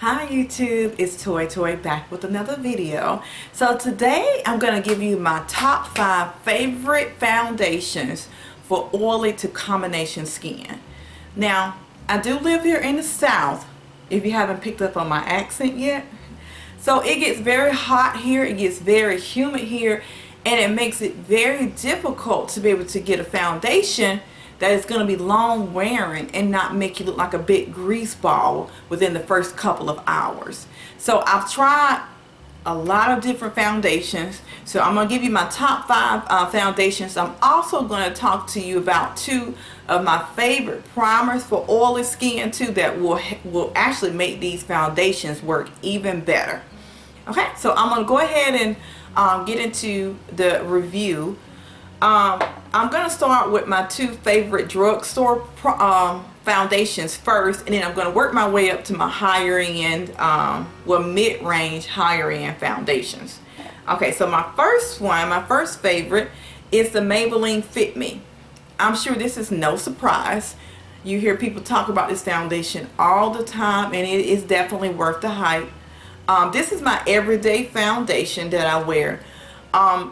Hi YouTube, it's Toy back with another video. So today I'm going to give you my top 5 favorite foundations for oily to combination skin. Now, I do live here in the South, if you haven't picked up on my accent yet. So it gets very hot here, it gets very humid here, and it makes it very difficult to be able to get a foundation that is going to be long wearing and not make you look like a big grease ball within the first couple of hours. So I've tried a lot of different foundations. So I'm going to give you my top 5 foundations. I'm also going to talk to you about 2 of my favorite primers for oily skin too that will actually make these foundations work even better. Okay, so I'm going to go ahead and get into the review. I'm going to start with my 2 favorite drugstore foundations first, and then I'm going to work my way up to my higher end, mid-range higher end foundations. Okay, so my first favorite is the Maybelline Fit Me. I'm sure this is no surprise. You hear people talk about this foundation all the time, and it is definitely worth the hype. This is my everyday foundation that I wear.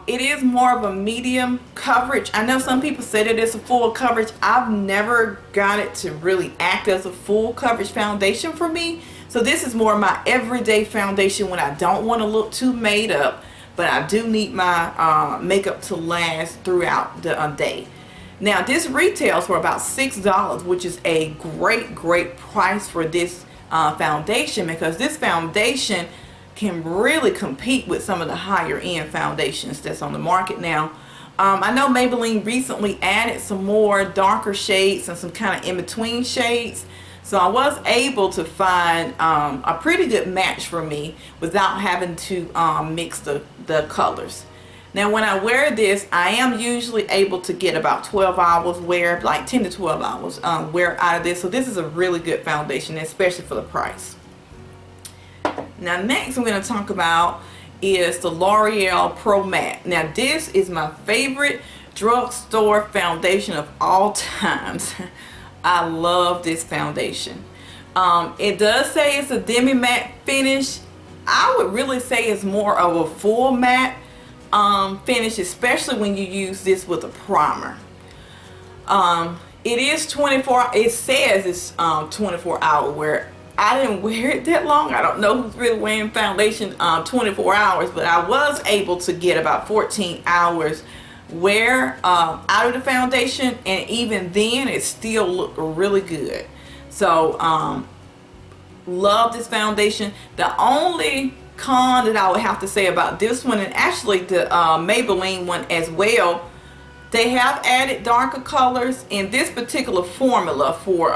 It is more of a medium coverage. I know some people say that it's a full coverage. I've never got it to really act as a full coverage foundation for me. So this is more my everyday foundation when I don't want to look too made up, but I do need my makeup to last throughout the day. Now this retails for about $6, which is a great price for this foundation, because this foundation can really compete with some of the higher end foundations that's on the market now. I know Maybelline recently added some more darker shades and some kind of in-between shades, so I was able to find a pretty good match for me without having to mix the colors. Now when I wear this, I am usually able to get about 12 hours wear, like 10 to 12 hours wear out of this, so this is a really good foundation, especially for the price. Now next I'm going to talk about is the L'Oreal Pro Matte. Now this is my favorite drugstore foundation of all times. I love this foundation. It does say it's a demi matte finish. I would really say it's more of a full matte finish, especially when you use this with a primer. It is 24, it says it's 24-hour wear. I didn't wear it that long. I don't know who's really wearing foundation 24 hours, but I was able to get about 14 hours wear out of the foundation, and even then it still looked really good. So love this foundation. The only con that I would have to say about this one, and actually the Maybelline one as well, they have added darker colors in this particular formula for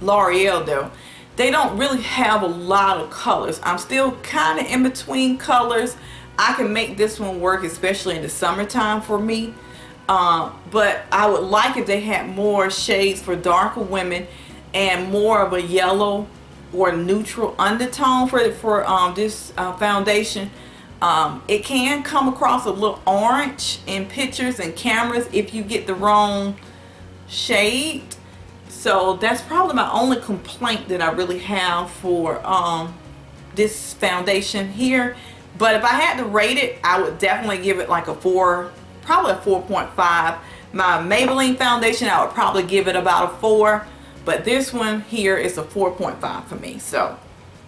L'Oreal though. They don't really have a lot of colors. I'm still kind of in between colors. I can make this one work, especially in the summertime for me. But I would like if they had more shades for darker women and more of a yellow or neutral undertone for this foundation. It can come across a little orange in pictures and cameras if you get the wrong shade. So that's probably my only complaint that I really have for this foundation here. But if I had to rate it, I would definitely give it like a 4, probably a 4.5. My Maybelline foundation, I would probably give it about a 4. But this one here is a 4.5 for me. So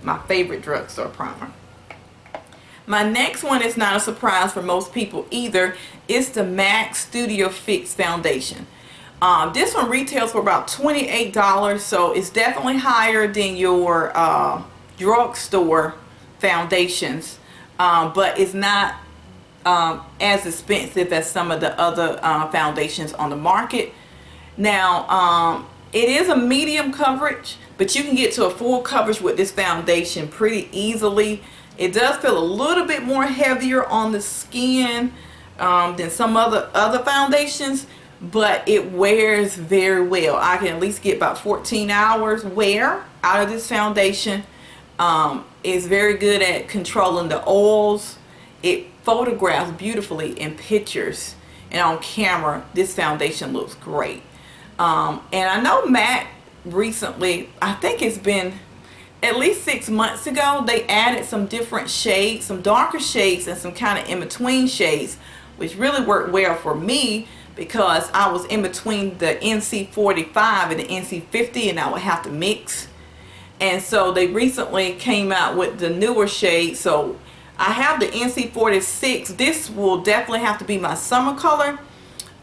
my favorite drugstore primer. My next one is not a surprise for most people either. It's the MAC Studio Fix foundation. This one retails for about $28, so it's definitely higher than your drugstore foundations, but it's not as expensive as some of the other foundations on the market. Now it is a medium coverage, but you can get to a full coverage with this foundation pretty easily. It does feel a little bit more heavier on the skin than some other foundations, but it wears very well. I can at least get about 14 hours wear out of this foundation. It's very good at controlling the oils. It photographs beautifully in pictures, and on camera this foundation looks great. And I know MAC recently, I think it's been at least 6 months ago, they added some different shades, some darker shades and some kind of in-between shades, which really worked well for me because I was in between the NC45 and the NC50 and I would have to mix. And so they recently came out with the newer shade. So I have the NC46. This will definitely have to be my summer color.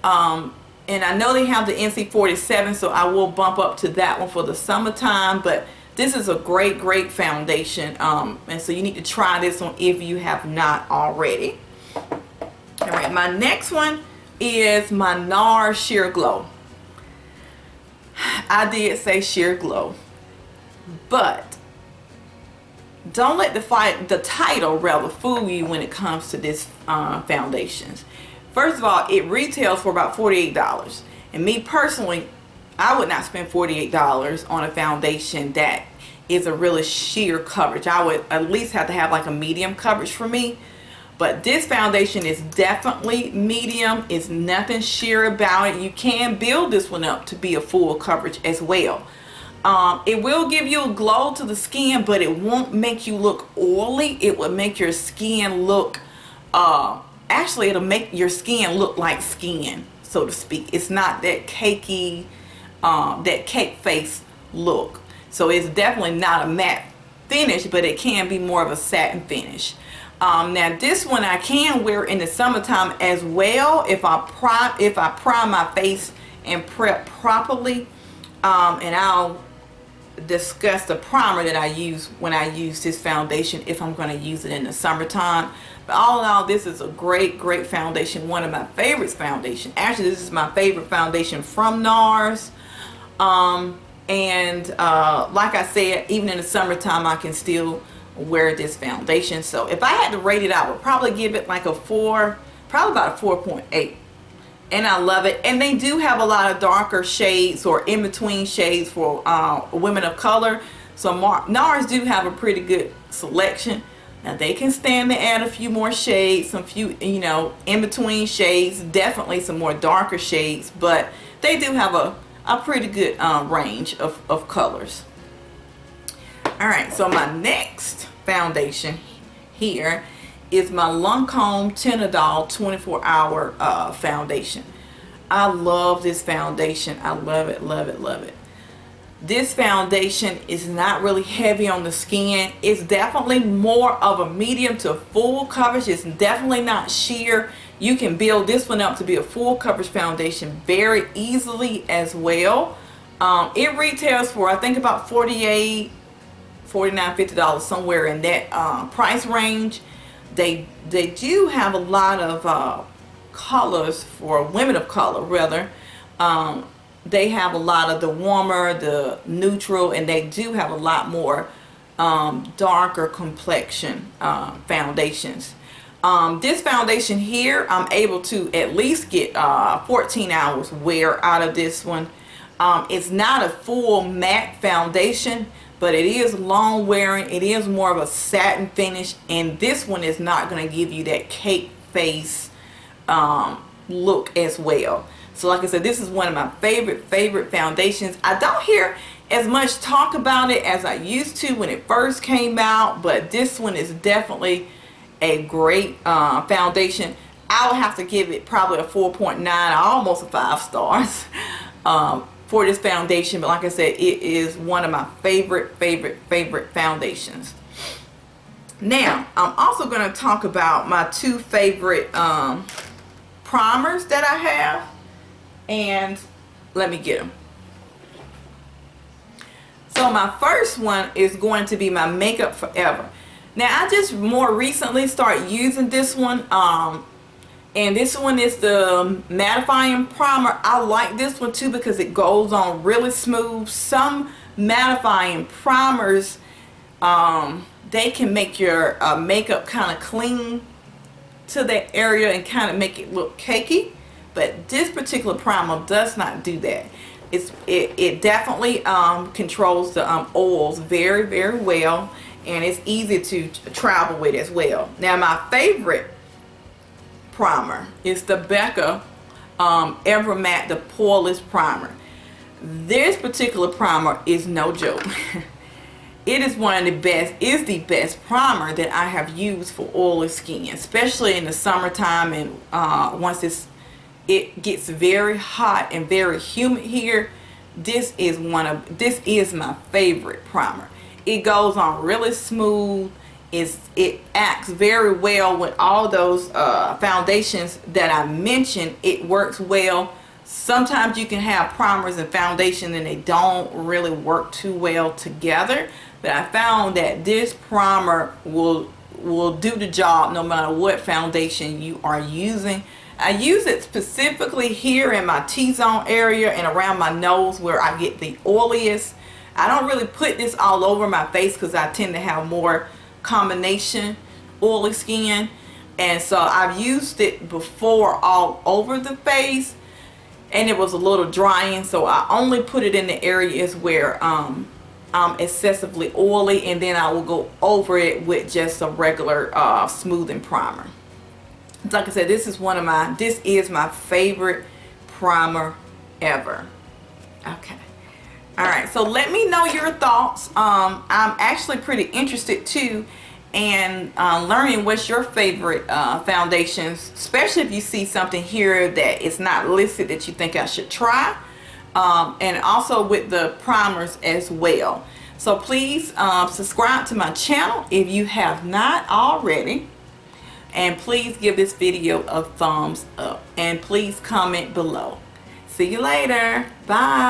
And I know they have the NC47, so I will bump up to that one for the summertime. But this is a great foundation. And so you need to try this one if you have not already. All right, my next one is my NARS Sheer Glow. I did say Sheer Glow, but don't let the title rather fool you when it comes to this foundations. First of all, it retails for about $48, and me personally, I would not spend $48 on a foundation that is a really sheer coverage. I would at least have to have like a medium coverage for me. But this foundation is definitely medium. It's nothing sheer about it. You can build this one up to be a full coverage as well. It will give you a glow to the skin, but it won't make you look oily. It will make your skin look, actually it'll make your skin look like skin, so to speak. It's not that cakey, that cake face look. So it's definitely not a matte finish, but it can be more of a satin finish. Now this one I can wear in the summertime as well if I prime my face and prep properly. And I'll discuss the primer that I use when I use this foundation if I'm going to use it in the summertime. But all in all, this is a great foundation. One of my favorite foundations. Actually, this is my favorite foundation from NARS. Like I said, even in the summertime I can still wear this foundation. So if I had to rate it, I would probably give it like a 4, probably about a 4.8. And I love it. And they do have a lot of darker shades or in-between shades for women of color. So NARS do have a pretty good selection. Now they can stand to add a few more shades, some few, you know, in-between shades, definitely some more darker shades, but they do have a pretty good range of colors. Alright, so my next foundation here is my Lancome Tinidol 24-hour foundation. I love this foundation. I love it, love it, love it. This foundation is not really heavy on the skin. It's definitely more of a medium to full coverage. It's definitely not sheer. You can build this one up to be a full coverage foundation very easily as well. It retails for I think about $48, $49, $50, somewhere in that price range. They do have a lot of colors for women of color, rather. They have a lot of the warmer, the neutral, and they do have a lot more darker complexion foundations. This foundation here, I'm able to at least get 14 hours wear out of this one. It's not a full matte foundation, but it is long wearing. It is more of a satin finish, and this one is not going to give you that cake face look as well. So like I said, this is one of my favorite foundations. I don't hear as much talk about it as I used to when it first came out, but this one is definitely a great foundation. I would have to give it probably a 4.9, almost a 5 stars for this foundation. But like I said, it is one of my favorite foundations. Now I'm also going to talk about my 2 favorite primers that I have, and let me get them. So my first one is going to be my Makeup Forever. Now I just more recently started using this one, and this one is the mattifying primer. I like this one too because it goes on really smooth. Some mattifying primers, they can make your makeup kind of cling to that area and kind of make it look cakey, but this particular primer does not do that. It definitely controls the oils very well, and it's easy to travel with as well. Now my favorite primer is the Becca Ever Matte, the Poreless Primer. This particular primer is no joke. it is one of the best, is the best primer that I have used for oily skin, especially in the summertime. And once it gets very hot and very humid here, this is my favorite primer. It goes on really smooth. It acts very well with all those foundations that I mentioned. It works well. Sometimes you can have primers and foundation and they don't really work too well together, but I found that this primer will do the job no matter what foundation you are using. I use it specifically here in my T-zone area and around my nose where I get the oiliest. I don't really put this all over my face because I tend to have more combination oily skin, and so I've used it before all over the face and it was a little drying, so I only put it in the areas where I'm excessively oily, and then I will go over it with just a regular smoothing primer. Like I said, this is my favorite primer ever. Okay. Alright, so let me know your thoughts. I'm actually pretty interested too in learning what's your favorite foundations, especially if you see something here that is not listed that you think I should try, and also with the primers as well. So please subscribe to my channel if you have not already, and please give this video a thumbs up, and please comment below. See you later. Bye.